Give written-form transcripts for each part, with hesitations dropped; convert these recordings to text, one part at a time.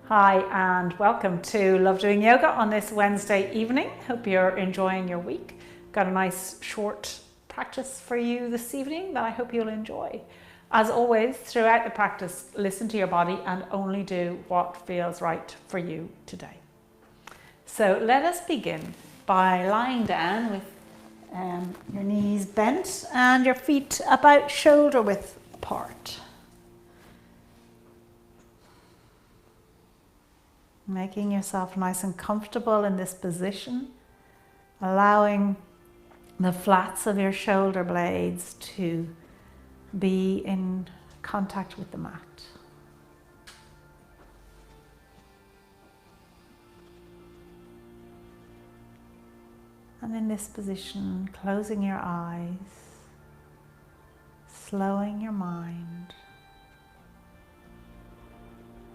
Hi and welcome to Love Doing Yoga on this Wednesday evening. Hope you're enjoying your week. Got a nice short practice for you this evening that I hope you'll enjoy. As always, throughout the practice, listen to your body and only do what feels right for you today. So let us begin by lying down with your knees bent and your feet about shoulder width apart. Making yourself nice and comfortable in this position, allowing the flats of your shoulder blades to be in contact with the mat. And in this position, closing your eyes, slowing your mind,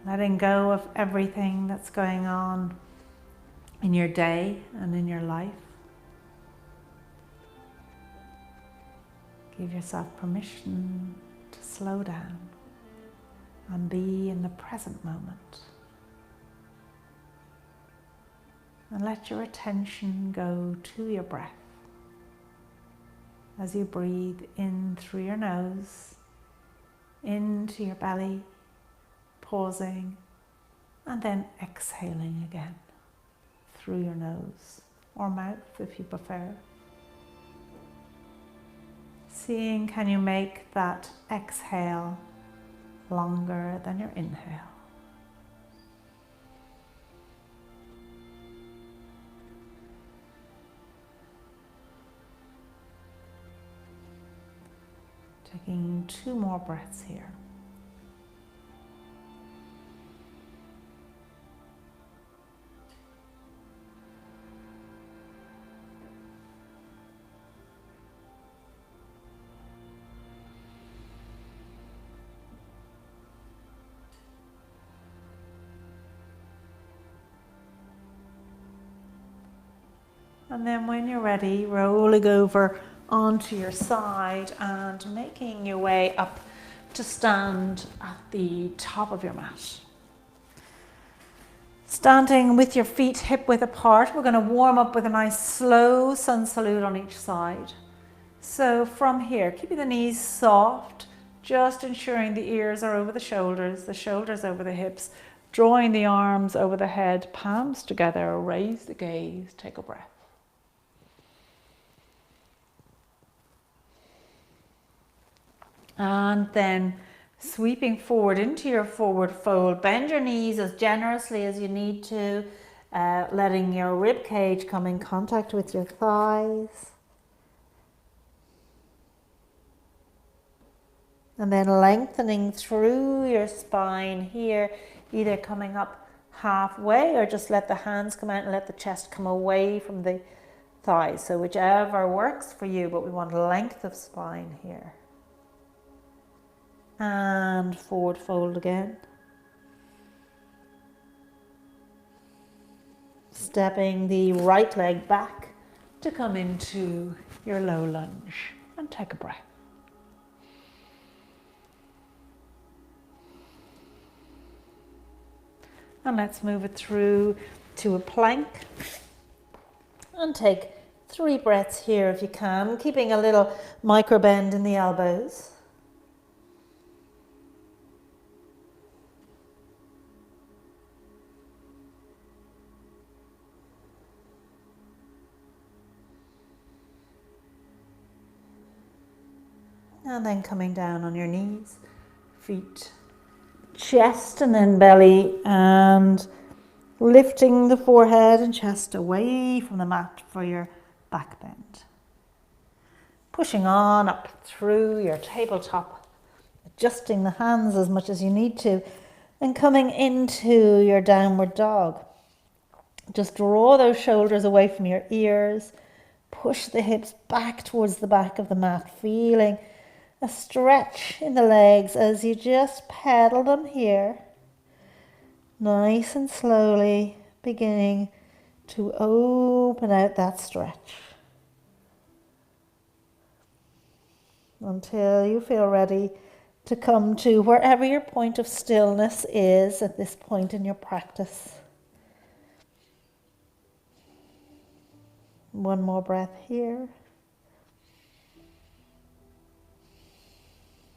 letting go of everything that's going on in your day and in your life. Give yourself permission to slow down and be in the present moment. And let your attention go to your breath as you breathe in through your nose, into your belly, pausing, and then exhaling again through your nose or mouth if you prefer. Seeing, can you make that exhale longer than your inhale? Taking 2 more breaths here. And then when you're ready, rolling over onto your side and making your way up to stand at the top of your mat. Standing with your feet hip width apart, we're going to warm up with a nice slow sun salute on each side. So from here, keeping the knees soft, just ensuring the ears are over the shoulders over the hips, drawing the arms over the head, palms together, raise the gaze, take a breath. And then sweeping forward into your forward fold, bend your knees as generously as you need to, letting your rib cage come in contact with your thighs. And then lengthening through your spine here, either coming up halfway or just let the hands come out and let the chest come away from the thighs. So whichever works for you, but we want length of spine here. And forward fold again. Stepping the right leg back to come into your low lunge and take a breath. And let's move it through to a plank and take 3 breaths here if you can, keeping a little micro bend in the elbows. And then coming down on your knees, feet, chest and then belly, and lifting the forehead and chest away from the mat for your back bend. Pushing on up through your tabletop, adjusting the hands as much as you need to, and coming into your downward dog. Just draw those shoulders away from your ears, push the hips back towards the back of the mat, feeling a stretch in the legs as you just pedal them here. Nice and slowly beginning to open out that stretch until you feel ready to come to wherever your point of stillness is at this point in your practice. One more breath here.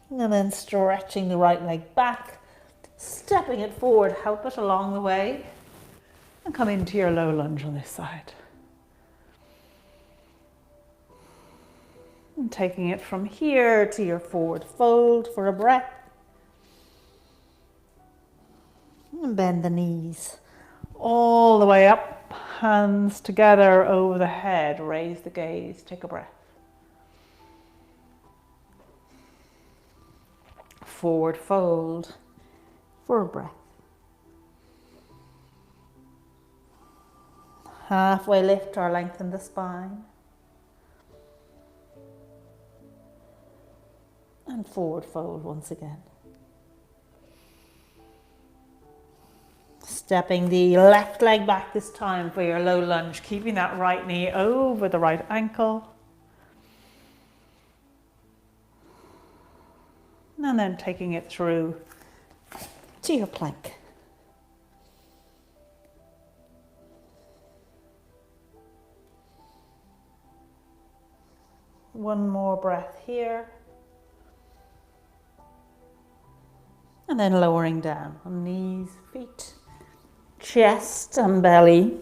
And then stretching the right leg back, stepping it forward, help it along the way, and come into your low lunge on this side. And taking it from here to your forward fold for a breath. And bend the knees all the way up, hands together over the head, raise the gaze, take a breath. Forward fold for a breath. Halfway lift or lengthen the spine. And forward fold once again. Stepping the left leg back this time for your low lunge, keeping that right knee over the right ankle. And then taking it through to your plank. One more breath here. And then lowering down on knees, feet, chest and belly.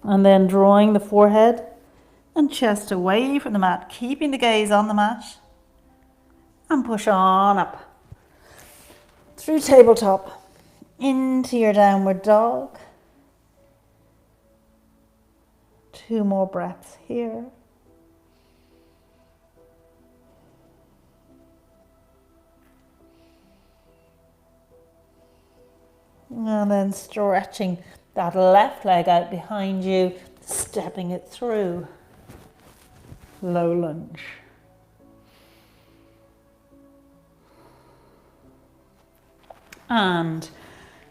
And then drawing the forehead and chest away from the mat, keeping the gaze on the mat. And push on up through tabletop into your downward dog. 2 more breaths here. And then stretching that left leg out behind you, stepping it through. Low lunge. And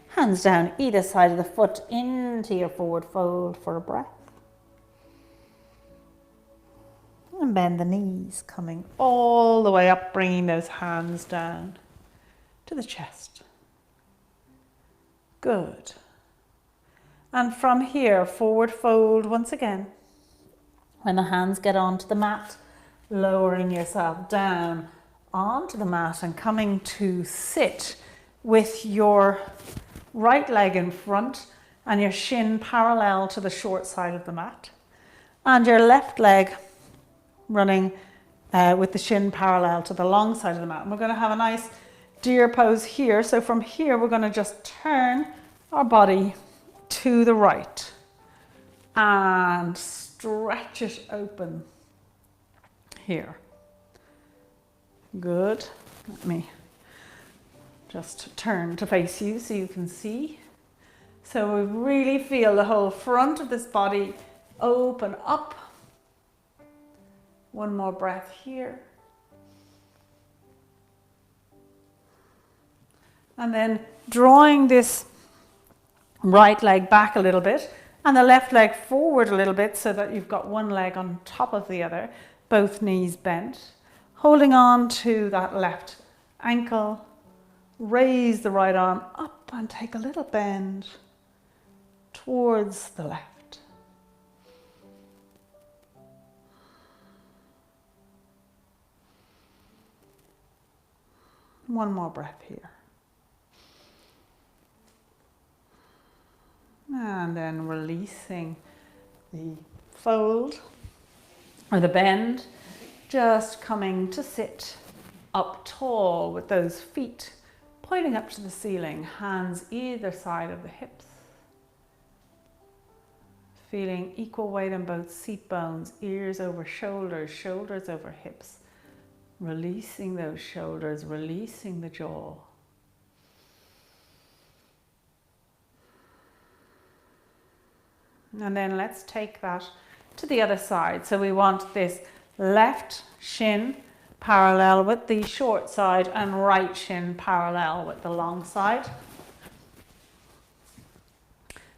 hands down either side of the foot into your forward fold for a breath. And bend the knees, coming all the way up, bringing those hands down to the chest. Good. And from here, forward fold once again. When the hands get onto the mat, lowering yourself down onto the mat and coming to sit with your right leg in front and your shin parallel to the short side of the mat. And your left leg running with the shin parallel to the long side of the mat. And we're going to have a nice deer pose here. So from here, we're going to just turn our body to the right and stretch it open here. Good. Let me just turn to face you so you can see. So we really feel the whole front of this body open up. One more breath here. And then drawing this right leg back a little bit and the left leg forward a little bit so that you've got one leg on top of the other, both knees bent. Holding on to that left ankle. Raise the right arm up and take a little bend towards the left. One more breath here. And then releasing the fold or the bend, just coming to sit up tall with those feet pointing up to the ceiling, hands either side of the hips. Feeling equal weight on both seat bones, ears over shoulders, shoulders over hips. Releasing those shoulders, releasing the jaw. And then let's take that to the other side. So we want this left shin parallel with the short side and right shin parallel with the long side.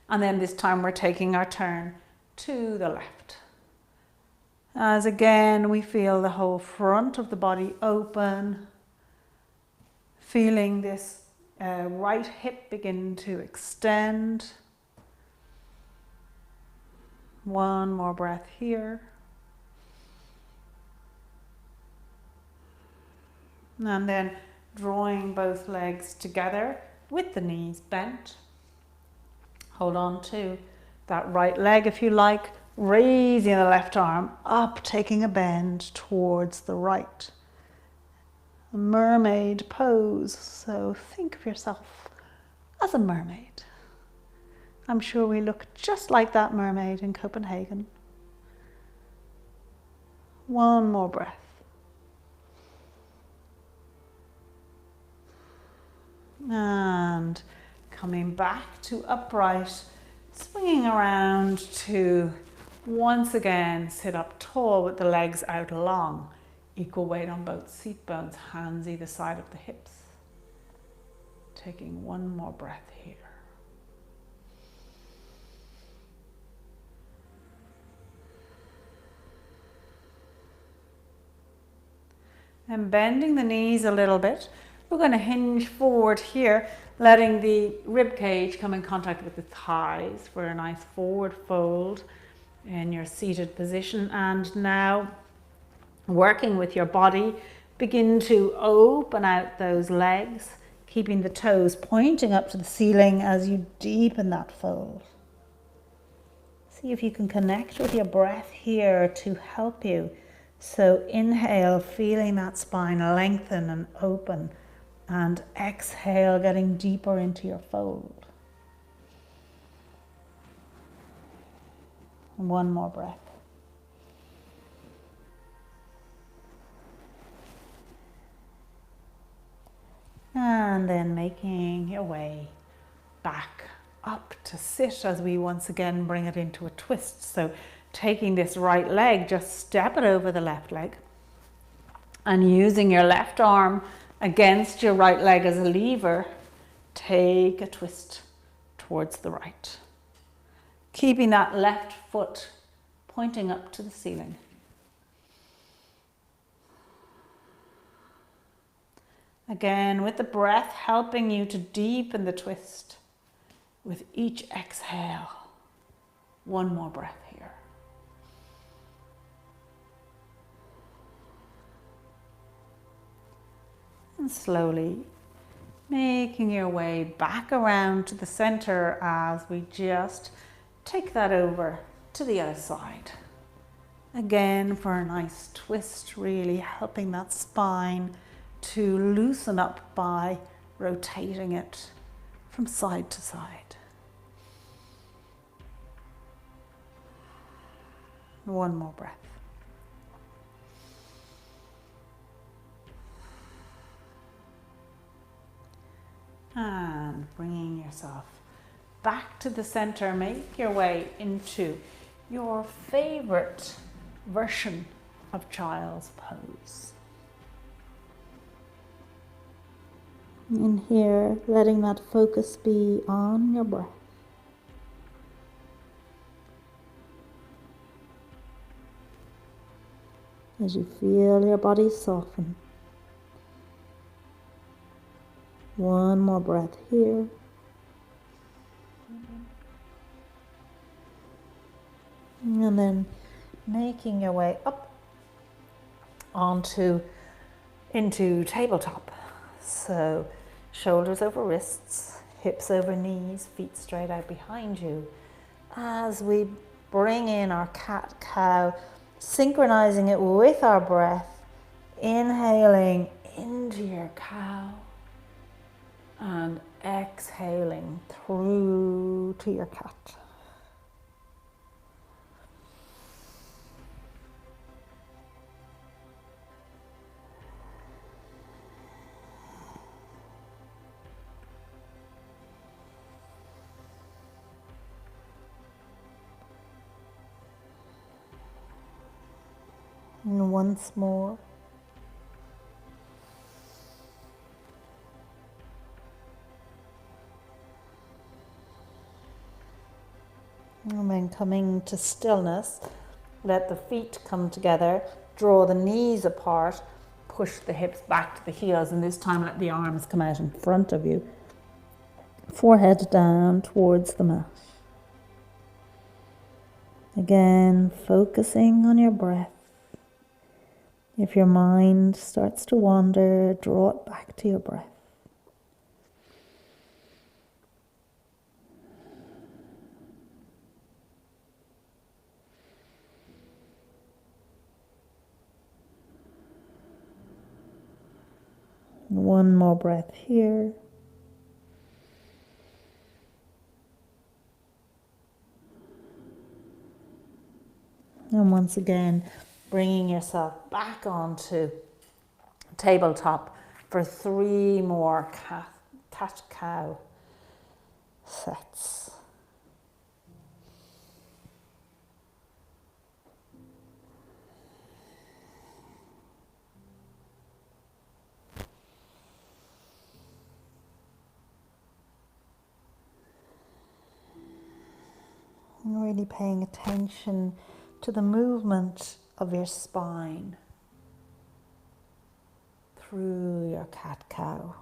And then this time we're taking our turn to the left. As again we feel the whole front of the body open, Feeling this right hip begin to extend. One more breath here. And then drawing both legs together with the knees bent. Hold on to that right leg if you like, raising the left arm up, taking a bend towards the right. A mermaid pose, so think of yourself as a mermaid. I'm sure we look just like that mermaid in Copenhagen. One more breath. And coming back to upright, swinging around to once again sit up tall with the legs out long. Equal weight on both seat bones, hands either side of the hips. Taking one more breath here. And bending the knees a little bit. We're going to hinge forward here, letting the rib cage come in contact with the thighs for a nice forward fold in your seated position. And now, working with your body, begin to open out those legs, keeping the toes pointing up to the ceiling as you deepen that fold. See if you can connect with your breath here to help you. So inhale, feeling that spine lengthen and open, and exhale, getting deeper into your fold. And one more breath. And then making your way back up to sit as we once again bring it into a twist. So taking this right leg, just step it over the left leg and using your left arm against your right leg as a lever, take a twist towards the right. Keeping that left foot pointing up to the ceiling. Again, with the breath helping you to deepen the twist with each exhale. One more breath here. And slowly making your way back around to the center as we just take that over to the other side. Again, for a nice twist, really helping that spine to loosen up by rotating it from side to side. One more breath. And bringing yourself back to the center, make your way into your favorite version of child's pose. In here, letting that focus be on your breath. As you feel your body soften. One more breath here. And then making your way up into tabletop. So shoulders over wrists, hips over knees, feet straight out behind you. As we bring in our cat-cow, synchronizing it with our breath, inhaling into your cow and exhaling through to your cat. And once more. And then coming to stillness, let the feet come together, draw the knees apart, push the hips back to the heels, and this time let the arms come out in front of you. Forehead down towards the mat. Again, focusing on your breath. If your mind starts to wander, draw it back to your breath. One more breath here. And once again, bringing yourself back onto tabletop for 3 more cat-cow sets. And really paying attention to the movement of your spine through your cat-cow.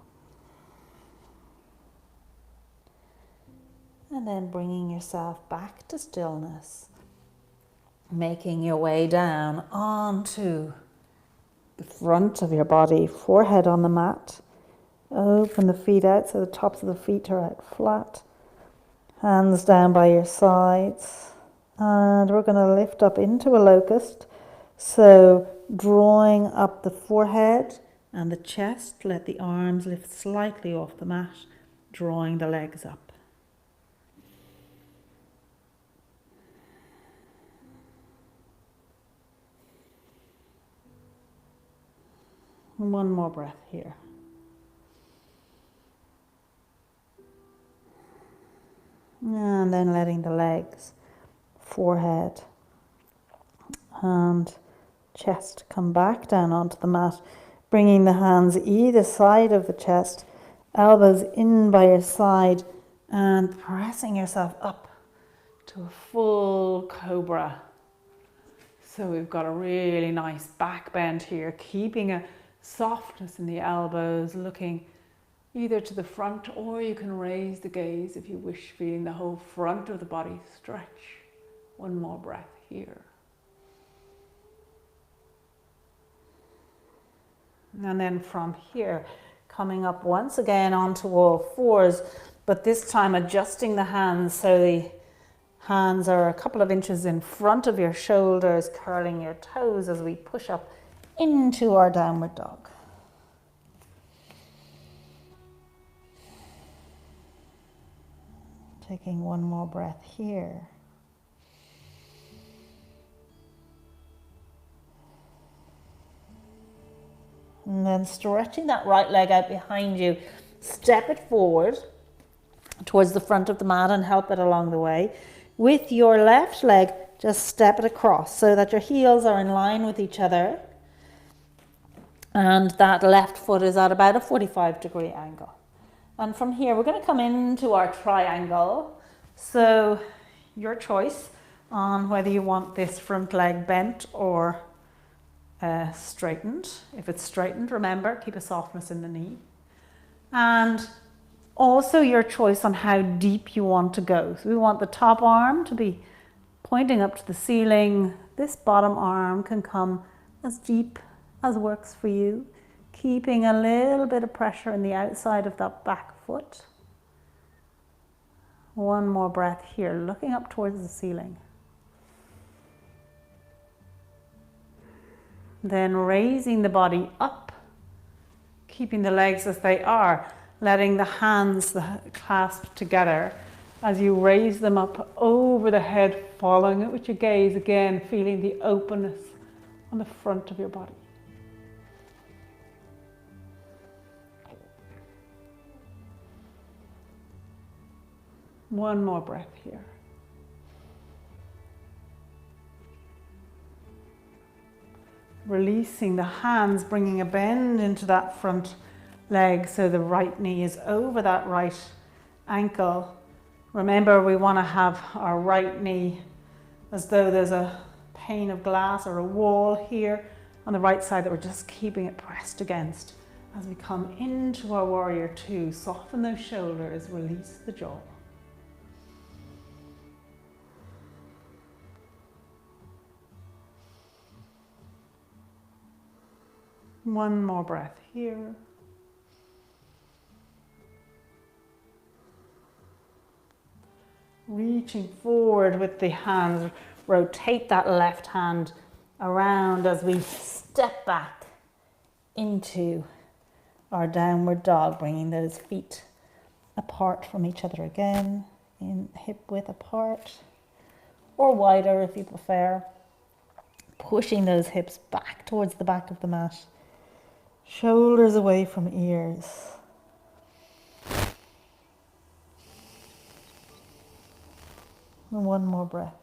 And then bringing yourself back to stillness, making your way down onto the front of your body, forehead on the mat. Open the feet out so the tops of the feet are out flat. Hands down by your sides. And we're going to lift up into a locust. So drawing up the forehead and the chest, let the arms lift slightly off the mat, drawing the legs up. One more breath here. And then letting the legs, forehead and chest come back down onto the mat, bringing the hands either side of the chest, elbows in by your side, and pressing yourself up to a full cobra. So we've got a really nice back bend here, keeping a softness in the elbows, looking either to the front, or you can raise the gaze if you wish, feeling the whole front of the body stretch. One more breath here. And then from here, coming up once again onto all fours, but this time adjusting the hands so the hands are a couple of inches in front of your shoulders, curling your toes as we push up into our downward dog. Taking one more breath here. And then stretching that right leg out behind you, step it forward towards the front of the mat and help it along the way. With your left leg, just step it across so that your heels are in line with each other. And that left foot is at about a 45-degree angle. And from here, we're going to come into our triangle. So your choice on whether you want this front leg bent or straightened. If it's straightened, remember, keep a softness in the knee. And also your choice on how deep you want to go. So we want the top arm to be pointing up to the ceiling. This bottom arm can come as deep as works for you, keeping a little bit of pressure in the outside of that back foot. One more breath here, looking up towards the ceiling. Then raising the body up, keeping the legs as they are, letting the hands clasp together as you raise them up over the head, following it with your gaze, again feeling the openness on the front of your body. One more breath here. Releasing the hands, bringing a bend into that front leg so the right knee is over that right ankle. Remember, we want to have our right knee as though there's a pane of glass or a wall here, on the right side that we're just keeping it pressed against. As we come into our warrior two, soften those shoulders, release the jaw. One more breath here. Reaching forward with the hands, rotate that left hand around as we step back into our downward dog, bringing those feet apart from each other again, in hip width apart, or wider if you prefer. Pushing those hips back towards the back of the mat, shoulders away from ears. And one more breath.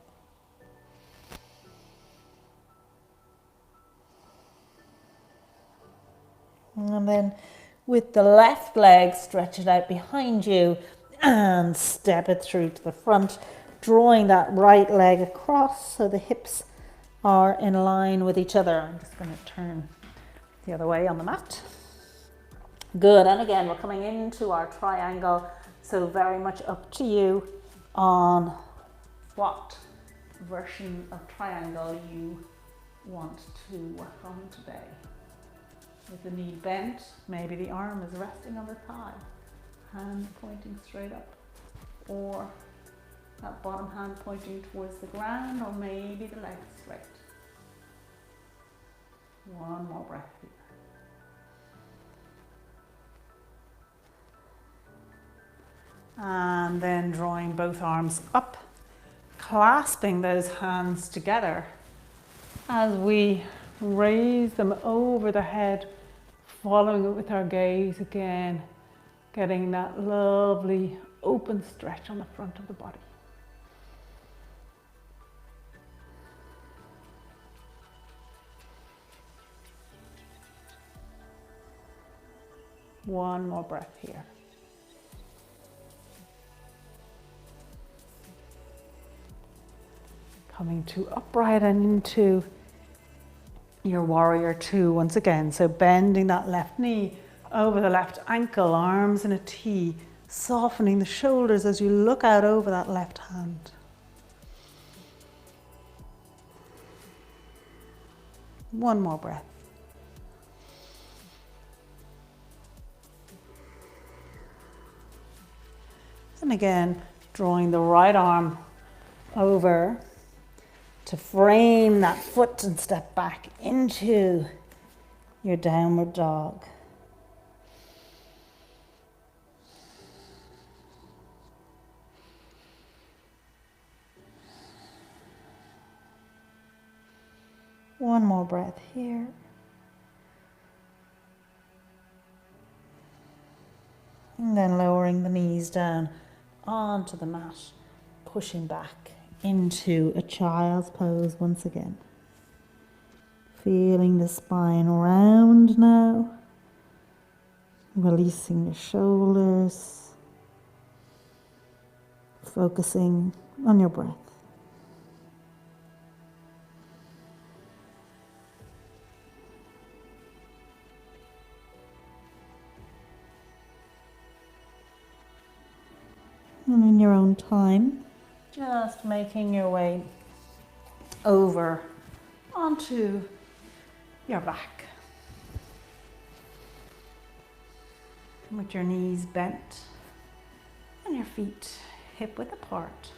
And then with the left leg, stretch it out behind you and step it through to the front, drawing that right leg across so the hips are in line with each other. I'm just going to turn the other way on the mat. Good, and again, we're coming into our triangle, so very much up to you on what version of triangle you want to work on today. With the knee bent, maybe the arm is resting on the thigh, hand pointing straight up, or that bottom hand pointing towards the ground, or maybe the legs straight. One more breath here. And then drawing both arms up, clasping those hands together as we raise them over the head, following it with our gaze again, getting that lovely open stretch on the front of the body. One more breath here. Coming to upright and into your warrior two once again. So bending that left knee over the left ankle, arms in a T, softening the shoulders as you look out over that left hand. One more breath. And again, drawing the right arm over to frame that foot and step back into your downward dog. One more breath here. And then lowering the knees down onto the mat, pushing back into a child's pose once again. Feeling the spine round now, releasing the shoulders, focusing on your breath. And in your own time, just making your way over onto your back. With your knees bent and your feet hip width apart.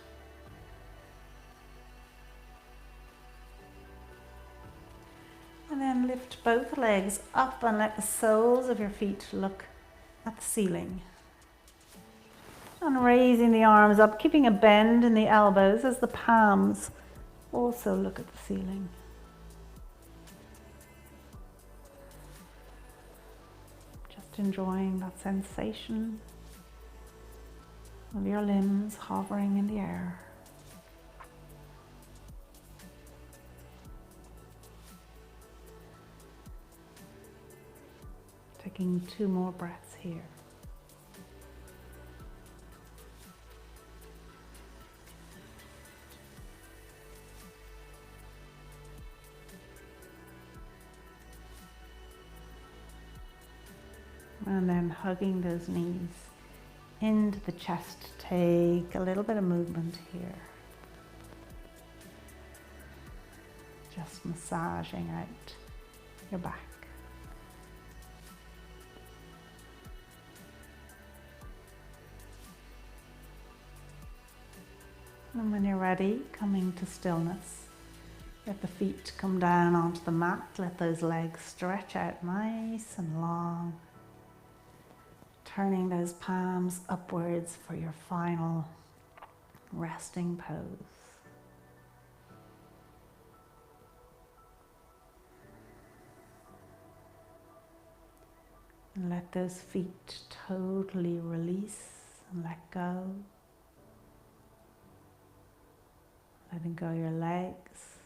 And then lift both legs up and let the soles of your feet look at the ceiling. And raising the arms up, keeping a bend in the elbows as the palms also look at the ceiling. Just enjoying that sensation of your limbs hovering in the air. Taking 2 more breaths here. And then hugging those knees into the chest. Take a little bit of movement here. Just massaging out your back. And when you're ready, coming to stillness. Let the feet come down onto the mat. Let those legs stretch out nice and long. Turning those palms upwards for your final resting pose. And let those feet totally release and let go. Letting go your legs.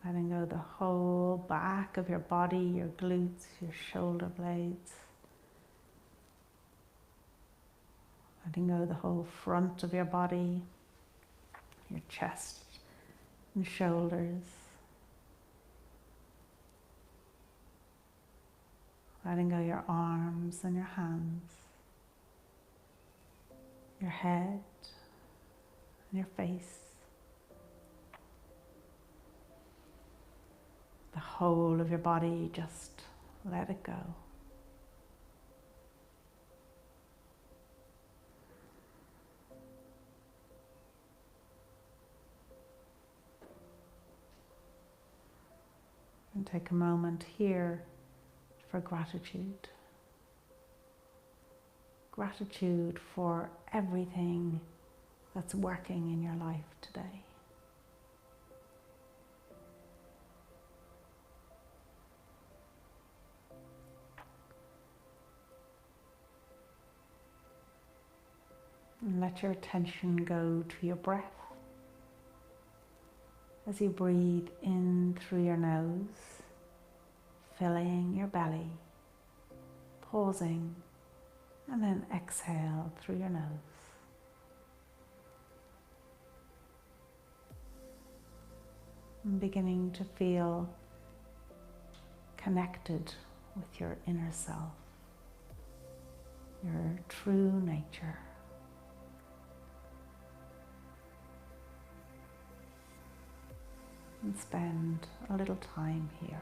Letting go the whole back of your body, your glutes, your shoulder blades. Letting go the whole front of your body, your chest and shoulders. Letting go your arms and your hands, your head and your face. The whole of your body, just let it go. And take a moment here for gratitude. Gratitude for everything that's working in your life today. And let your attention go to your breath as you breathe in through your nose, filling your belly, pausing, and then exhale through your nose. And beginning to feel connected with your inner self, your true nature. And spend a little time here.